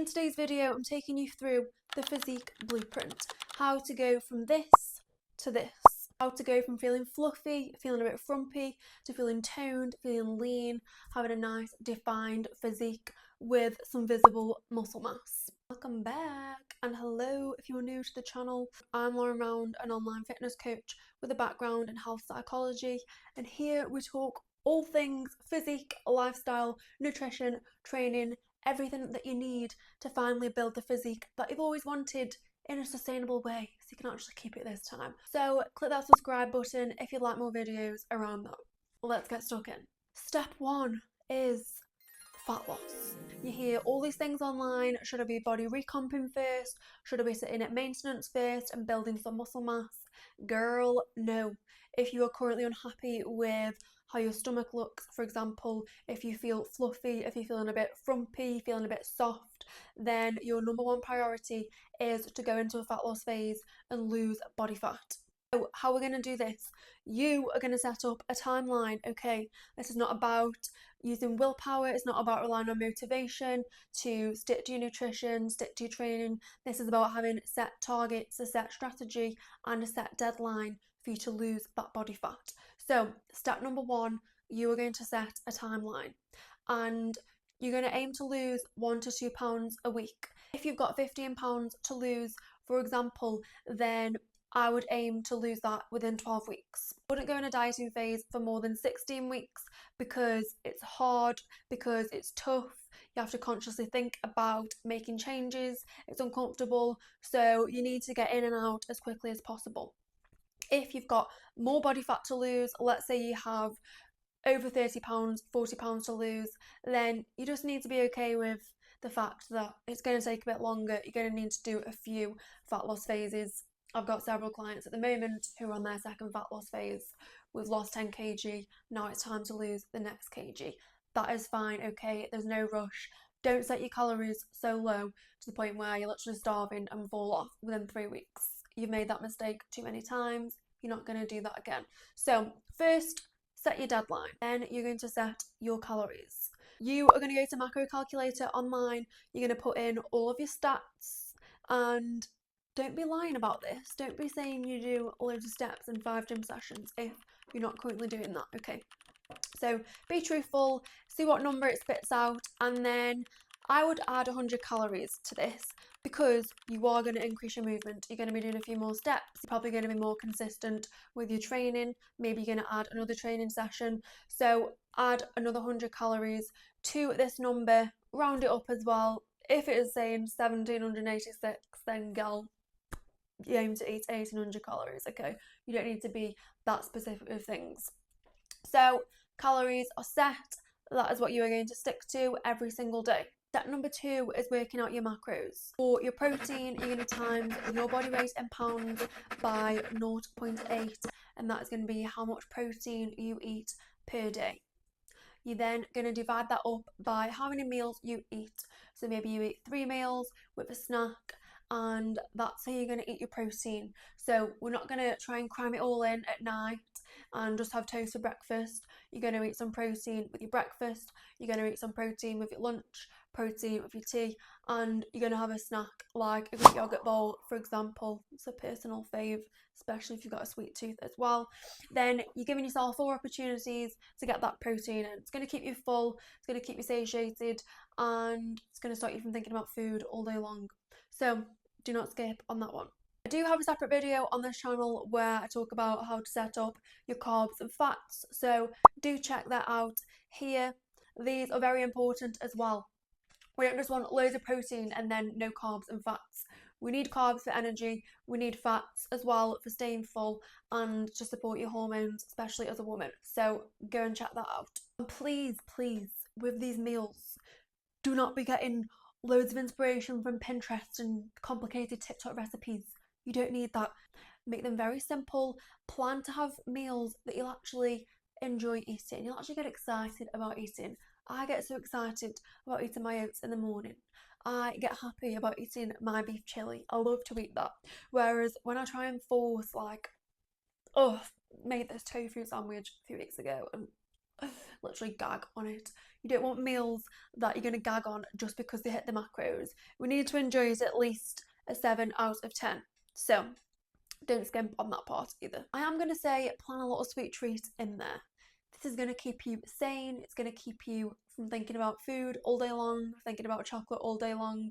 In today's video, I'm taking you through the Physique Blueprint. How to go from this to this. How to go from feeling fluffy, feeling a bit frumpy, to feeling toned, feeling lean, having a nice defined physique with some visible muscle mass. Welcome back, and hello if you're new to the channel. I'm Lauren Round, an online fitness coach with a background in health psychology, and here we talk all things physique, lifestyle, nutrition, training, everything that you need to finally build the physique that you've always wanted in a sustainable way, so you can actually keep it this time. So click that subscribe button if you'd like more videos around that. Let's get stuck in. Step one is fat loss. You hear all these things online. Should I be body recomping first? Should I be sitting at maintenance first and building some muscle mass? Girl, no. If you are currently unhappy with how your stomach looks, for example, if you feel fluffy, if you're feeling a bit frumpy, feeling a bit soft, then your number one priority is to go into a fat loss phase and lose body fat. So how we're going to do this? You are going to set up a timeline, okay? This is not about using willpower. It's not about relying on motivation to stick to your nutrition, stick to your training. This is about having set targets, a set strategy, and a set deadline for you to lose that body fat. So step number one, you are going to set a timeline, and you're going to aim to lose 1 to 2 pounds a week. If you've got 15 pounds to lose, for example, then I would aim to lose that within 12 weeks. I wouldn't go in a dieting phase for more than 16 weeks because it's hard, because it's tough. You have to consciously think about making changes. It's uncomfortable, so you need to get in and out as quickly as possible. If you've got more body fat to lose, let's say you have over 30 pounds, 40 pounds to lose, then you just need to be okay with the fact that it's going to take a bit longer. You're going to need to do a few fat loss phases. I've got several clients at the moment who are on their second fat loss phase. We've lost 10 kg, now it's time to lose the next kg. That is fine, okay? There's no rush. Don't set your calories so low to the point where you're literally starving and fall off within 3 weeks. You've made that mistake too many times. You're not going to do that again. So first, set your deadline. Then you're going to set your calories. You are going to go to macro calculator online. You're going to put in all of your stats, and don't be lying about this. Don't be saying you do loads of steps in 5 gym sessions if you're not currently doing that, okay? So be truthful, see what number it spits out, and then I would add 100 calories to this because you are going to increase your movement. You're going to be doing a few more steps. You're probably going to be more consistent with your training. Maybe you're going to add another training session. So add another 100 calories to this number, round it up as well. If it is saying 1786, then girl, you aim to eat 1800 calories, okay? You don't need to be that specific with things. So calories are set. That is what you are going to stick to every single day. Step number 2 is working out your macros. For your protein, you're going to times your body weight in pounds by 0.8, and that is going to be how much protein you eat per day. You're then going to divide that up by how many meals you eat. So maybe you eat 3 meals with a snack, and that's how you're going to eat your protein. So we're not going to try and cram it all in at night and just have toast for breakfast. You're going to eat some protein with your breakfast, you're going to eat some protein with your lunch, protein with your tea, and you're going to have a snack like a Greek yogurt bowl, for example. It's a personal fave, especially if you've got a sweet tooth as well. Then you're giving yourself 4 opportunities to get that protein in. It's going to keep you full, it's going to keep you satiated, and it's going to stop you from thinking about food all day long. So do not skip on that one. I do have a separate video on this channel where I talk about how to set up your carbs and fats, so do check that out here. These are very important as well. We don't just want loads of protein and then no carbs and fats. We need carbs for energy, we need fats as well for staying full and to support your hormones, especially as a woman. So go and check that out. And please, with these meals, do not be getting loads of inspiration from Pinterest and complicated TikTok recipes. You don't need that. Make them very simple. Plan to have meals that you'll actually enjoy eating. You'll actually get excited about eating. I get so excited about eating my oats in the morning. I get happy about eating my beef chili. I love to eat that. Whereas when I try and force, like, made this tofu sandwich a few weeks ago and literally gag on it. You don't want meals that you're going to gag on just because they hit the macros. We need to enjoy it at least a 7 out of 10. So don't skimp on that part either. I am going to say plan a little sweet treat in there. This is going to keep you sane. It's going to keep you from thinking about food all day long, thinking about chocolate all day long,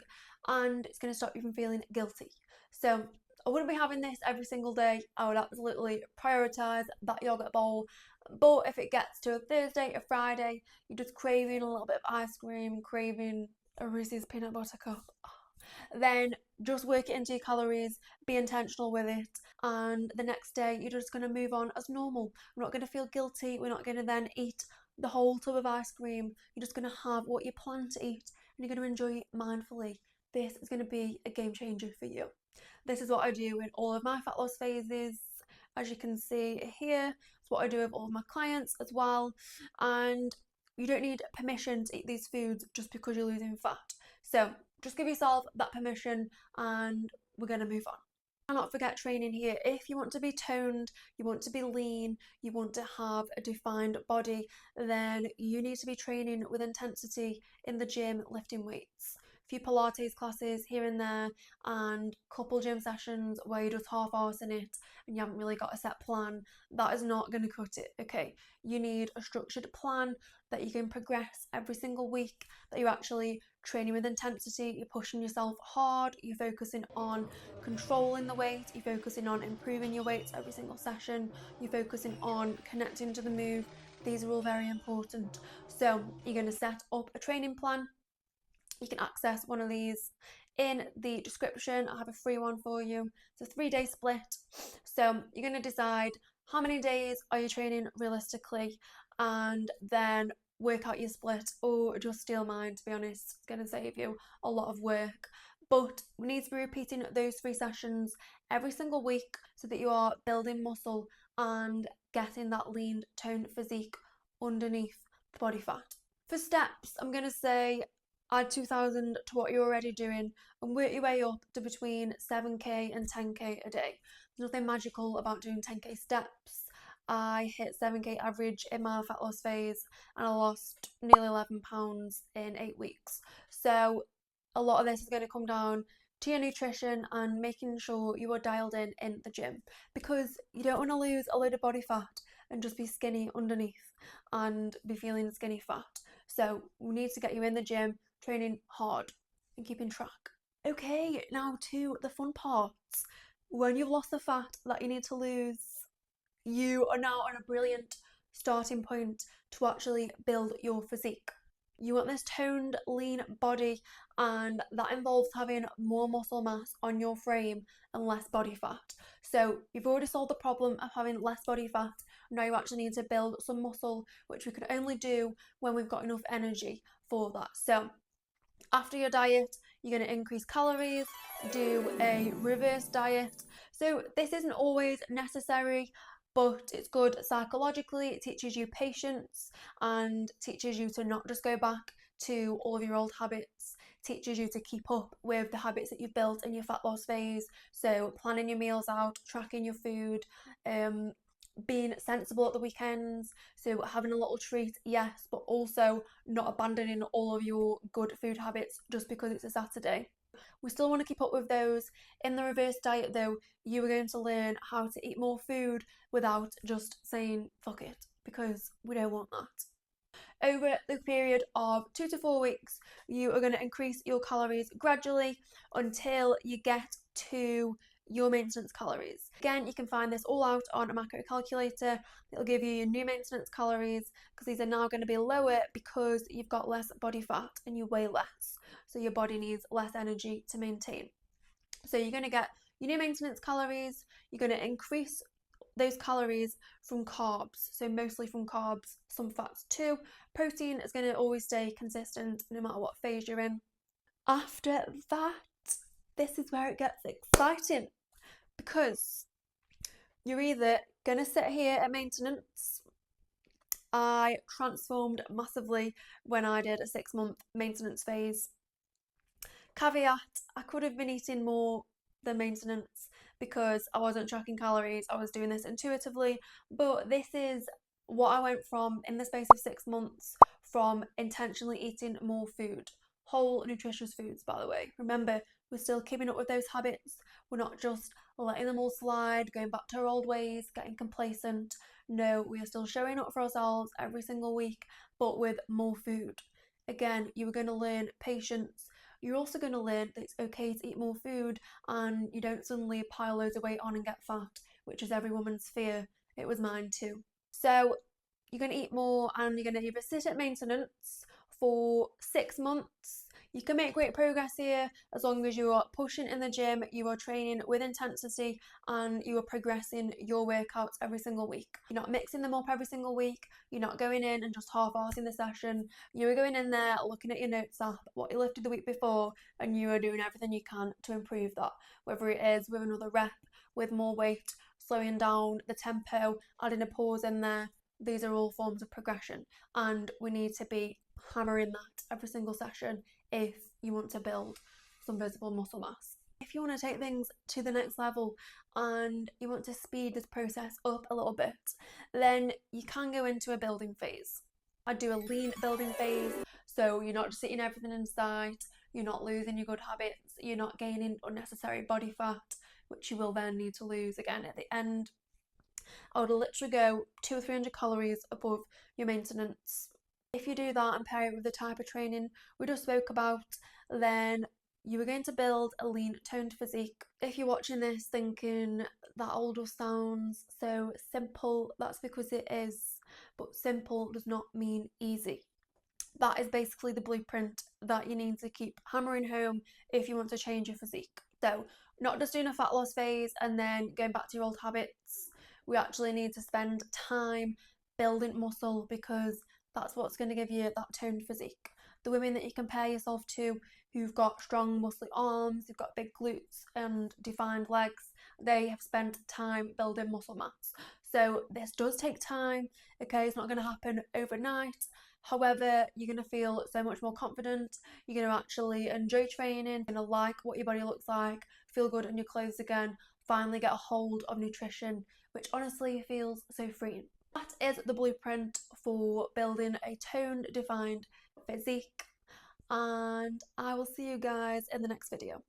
and it's going to stop you from feeling guilty. So I wouldn't be having this every single day. I would absolutely prioritise that yogurt bowl. But if it gets to a Thursday, a Friday, you're just craving a little bit of ice cream, craving a Reese's peanut butter cup, then just work it into your calories, be intentional with it, and the next day you're just going to move on as normal. We're not going to feel guilty, we're not going to then eat the whole tub of ice cream. You're just going to have what you plan to eat and you're going to enjoy it mindfully. This is going to be a game changer for you. This is what I do in all of my fat loss phases. As you can see here, it's what I do with all of my clients as well. And you don't need permission to eat these foods just because you're losing fat. So just give yourself that permission and we're going to move on. And not forget training here. If you want to be toned, you want to be lean, you want to have a defined body, then you need to be training with intensity in the gym, lifting weights. A few Pilates classes here and there, and couple gym sessions where you're just half-arsing it and you haven't really got a set plan, that is not going to cut it, okay? You need a structured plan that you can progress every single week, that you're actually training with intensity, you're pushing yourself hard, you're focusing on controlling the weight, you're focusing on improving your weights every single session, you're focusing on connecting to the move. These are all very important. So you're going to set up a training plan. You can access one of these in the description. I have a free one for you. It's a 3-day split. So you're going to decide how many days are you training realistically, and then work out your split, or just steal mine. To be honest, it's going to save you a lot of work. But we need to be repeating those 3 sessions every single week so that you are building muscle and getting that lean, toned physique underneath the body fat. For steps, I'm going to say add 2,000 to what you're already doing and work your way up to between 7k and 10k a day. There's nothing magical about doing 10k steps. I hit 7k average in my fat loss phase and I lost nearly 11 pounds in 8 weeks. So a lot of this is going to come down to your nutrition and making sure you are dialed in the gym, because you don't want to lose a load of body fat and just be skinny underneath and be feeling skinny fat. So we need to get you in the gym, training hard and keeping track. Okay, now to the fun parts. When you've lost the fat that you need to lose, you are now on a brilliant starting point to actually build your physique. You want this toned, lean body, and that involves having more muscle mass on your frame and less body fat. So you've already solved the problem of having less body fat. Now you actually need to build some muscle, which we can only do when we've got enough energy for that. So after your diet, you're going to increase calories, do a reverse diet. So this isn't always necessary, but it's good psychologically. It teaches you patience and teaches you to not just go back to all of your old habits, teaches you to keep up with the habits that you've built in your fat loss phase. So planning your meals out, tracking your food, being sensible at the weekends, so having a little treat, yes, but also not abandoning all of your good food habits just because it's a Saturday. We still want to keep up with those. In the reverse diet though, you are going to learn how to eat more food without just saying fuck it, because we don't want that. Over the period of 2 to 4 weeks, you are going to increase your calories gradually until you get to your maintenance calories. Again, you can find this all out on a macro calculator. It'll give you your new maintenance calories, because these are now going to be lower because you've got less body fat and you weigh less. So your body needs less energy to maintain. So you're going to get your new maintenance calories. You're going to increase those calories from carbs, so mostly from carbs, some fats too. Protein is going to always stay consistent no matter what phase you're in. After that, this is where it gets exciting, because you're either going to sit here at maintenance. I transformed massively when I did a 6-month maintenance phase. Caveat, I could have been eating more than maintenance because I wasn't tracking calories. I was doing this intuitively, but this is what I went from in the space of 6 months, from intentionally eating more food, whole nutritious foods, by the way. Remember, we're still keeping up with those habits. We're not just letting them all slide, going back to our old ways, getting complacent. No, we are still showing up for ourselves every single week, but with more food. Again, you are going to learn patience. You're also going to learn that it's okay to eat more food and you don't suddenly pile loads of weight on and get fat, which is every woman's fear. It was mine too. So you're going to eat more and you're going to either sit at maintenance for 6 months. You can make great progress here as long as you are pushing in the gym, you are training with intensity, and you are progressing your workouts every single week. You're not mixing them up every single week. You're not going in and just half-arsing the session. You are going in there, looking at your notes app, what you lifted the week before, and you are doing everything you can to improve that, whether it is with another rep, with more weight, slowing down the tempo, adding a pause in there. These are all forms of progression, and we need to be hammering that every single session if you want to build some visible muscle mass. If you want to take things to the next level and you want to speed this process up a little bit, then you can go into a building phase. I do a lean building phase, so you're not just eating everything in sight, you're not losing your good habits, you're not gaining unnecessary body fat, which you will then need to lose again at the end. I would literally go 200 or 300 calories above your maintenance. If you do that and pair it with the type of training we just spoke about, then you are going to build a lean, toned physique. If you're watching this thinking that all just sounds so simple, that's because it is, but simple does not mean easy. That is basically the blueprint that you need to keep hammering home if you want to change your physique. So, not just doing a fat loss phase and then going back to your old habits. We actually need to spend time building muscle because that's what's going to give you that toned physique. The women that you compare yourself to who've got strong muscly arms, who've got big glutes and defined legs, they have spent time building muscle mass. So this does take time, okay? It's not going to happen overnight. However, you're going to feel so much more confident. You're going to actually enjoy training, you're going to like what your body looks like, feel good in your clothes again, finally get a hold of nutrition, which honestly feels so freeing. That is the blueprint for building a toned, defined physique, and I will see you guys in the next video.